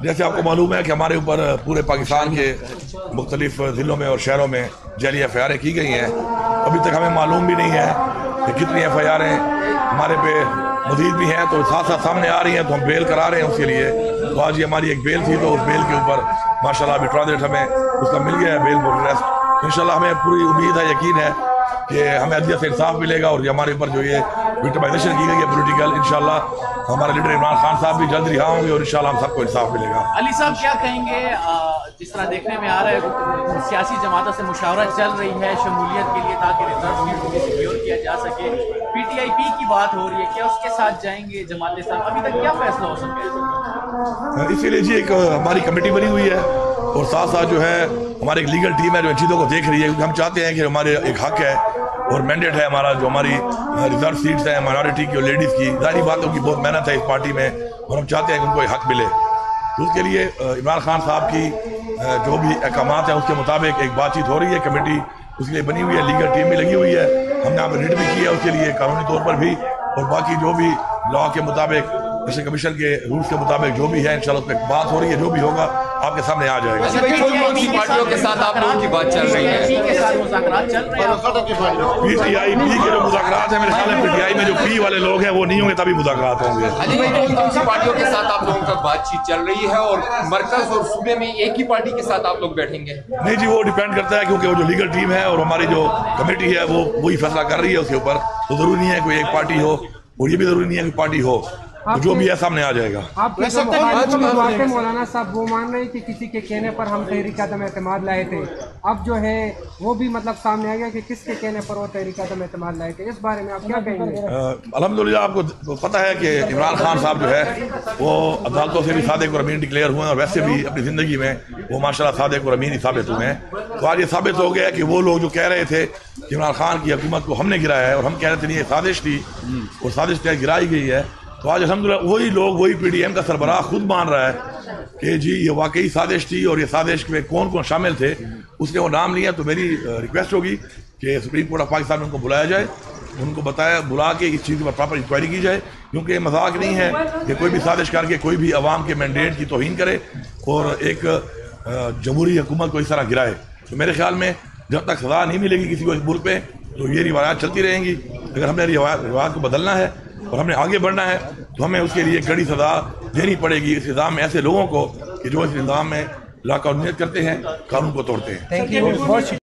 جیسے آپ کو معلوم ہے کہ ہمارے اوپر پورے پاکستان کے مختلف ضلعوں میں اور شہروں میں جعلی ایف آئی آریں کی گئی ہیں. ابھی تک ہمیں معلوم بھی نہیں ہے کہ کتنی ایف آئی آریں ہمارے پہ مزید بھی ہیں، تو ساتھ ساتھ سامنے آ رہی ہیں تو ہم بیل کرا رہے ہیں اس کے لیے. تو آج یہ ہماری ایک بیل تھی، تو اس بیل کے اوپر ماشاءاللہ ابھی ٹرانزٹ ہمیں اس کا مل گیا ہے، بیل پر ریسٹ. انشاءاللہ ہمیں پوری امید ہے، یقین ہے کہ ہمیں عدلیہ سے انصاف ملے گا، اور یہ ہمارے اوپر جو یہ وکٹمائزیشن کی گئی ہے پولیٹیکل، انشاءاللہ ہمارے لیڈر عمران خان صاحب بھی جلد رہا ہوں گے، اور انشاءاللہ ہم سب کو انصاف ملے گا. علی صاحب کیا کہیں گے؟ جس طرح دیکھنے میں آ رہا ہے سیاسی جماعتوں سے مشاورت چل رہی ہے شمولیت کے لیے تاکہ ریزرو سیٹ کو بھی سیکیور کیا جا سکے، پی ٹی آئی پی کی بات ہو رہی ہے، کیا اس کے ساتھ جائیں گے جماعت اسلامی؟ ابھی تک کیا فیصلہ ہو سکتا ہے؟ اسی لیے جی ایک ہماری کمیٹی بنی ہوئی ہے، اور ساتھ ساتھ جو ہے ہماری ایک لیگل ٹیم ہے جو ان چیزوں کو دیکھ رہی ہے، کیونکہ ہم چاہتے ہیں کہ ہمارے ایک حق ہے اور مینڈیٹ ہے ہمارا، جو ہماری ریزرو سیٹس ہیں مائنورٹی کی اور لیڈیز کی، ظاہری باتوں کی بہت محنت ہے اس پارٹی میں، اور ہم چاہتے ہیں کہ ان کو ایک حق ملے. اس کے لیے عمران خان صاحب کی جو بھی احکامات ہیں اس کے مطابق ایک بات چیت ہو رہی ہے، کمیٹی اس کے لیے بنی ہوئی ہے، لیگل ٹیم بھی لگی ہوئی ہے، ہم نے آپ ریڈ بھی کی ہے اس کے لیے قانونی طور پر بھی، اور باقی جو بھی لا کے مطابق الیکشن کمیشن کے رولز کے مطابق جو بھی ہے انشاءاللہ اس پہ بات ہو رہی ہے، جو بھی ہوگا آپ کے سامنے آ جائے گا. پارٹیوں کے ساتھ آپ لوگوں کی بات چل رہی ہے؟ پی ٹی آئی پی کے جو مذاکرات ہیں، میرے خیال میں پی ٹی آئی میں جو پی والے لوگ ہیں وہ نہیں ہوں گے تبھی مذاکرات ہوں گے. کون سی پارٹیوں کے ساتھ آپ لوگوں کا بات چیت چل رہی ہے، اور مرکز اور صوبے میں ایک ہی پارٹی کے ساتھ آپ لوگ بیٹھیں گے؟ نہیں جی، وہ ڈیپینڈ کرتا ہے، کیونکہ وہ جو لیگل ٹیم ہے اور ہماری جو کمیٹی ہے وہ وہی فیصلہ کر رہی ہے اس کے اوپر. تو ضروری نہیں ہے کوئی ایک پارٹی ہو، اور یہ بھی ضروری نہیں ہے کہ پارٹی ہو، جو بھی ہے سامنے آ جائے گا. آپ کے مولانا صاحب وہ مان رہے ہیں کہ کسی کے کہنے پر ہم تحریک عدم اعتماد لائے تھے، اب جو ہے وہ بھی مطلب سامنے آ گیا کہ کس کے کہنے پر وہ تحریک عدم اعتماد لائے تھے، اس بارے میں آپ کیا کہیں گے؟ الحمدللہ آپ کو پتہ ہے کہ عمران خان صاحب جو ہے وہ عدالتوں سے بھی صادق اور امین ڈکلیئر ہوئے ہیں، اور ویسے بھی اپنی زندگی میں وہ ماشاءاللہ صادق اور امین ہی ثابت ہوئے ہیں. تو آج یہ ثابت ہو گیا کہ وہ لوگ جو کہہ رہے تھے کہ عمران خان کی حکومت کو ہم نے گرایا ہے، اور ہم کہہ رہے تھے نہیں یہ سازش تھی، اور سازش کیا گرائی گئی ہے، تو آج الحمدللہ وہی لوگ، وہی پی ڈی ایم کا سربراہ خود مان رہا ہے کہ جی یہ واقعی سازش تھی، اور یہ سازش میں کون کون شامل تھے اس نے وہ نام لیا. تو میری ریکویسٹ ہوگی کہ سپریم کورٹ آف پاکستان میں ان کو بلایا جائے، ان کو بلا کے اس چیز پر پراپر انکوائری کی جائے، کیونکہ یہ مذاق نہیں ہے کہ کوئی بھی سازش کر کے کوئی بھی عوام کے مینڈیٹ کی توہین کرے اور ایک جمہوری حکومت کو اس طرح گرائے. تو میرے خیال میں جب تک سزا نہیں ملے گی کسی کو اس ملک پہ تو یہ روایات چلتی رہیں گی. اگر ہم نے روایات کو بدلنا ہے اور ہم نے آگے بڑھنا ہے تو ہمیں اس کے لیے کڑی سزا دینی پڑے گی اس نظام میں ایسے لوگوں کو کہ جو اس نظام میں لا قانونیت کرتے ہیں، قانون کو توڑتے ہیں.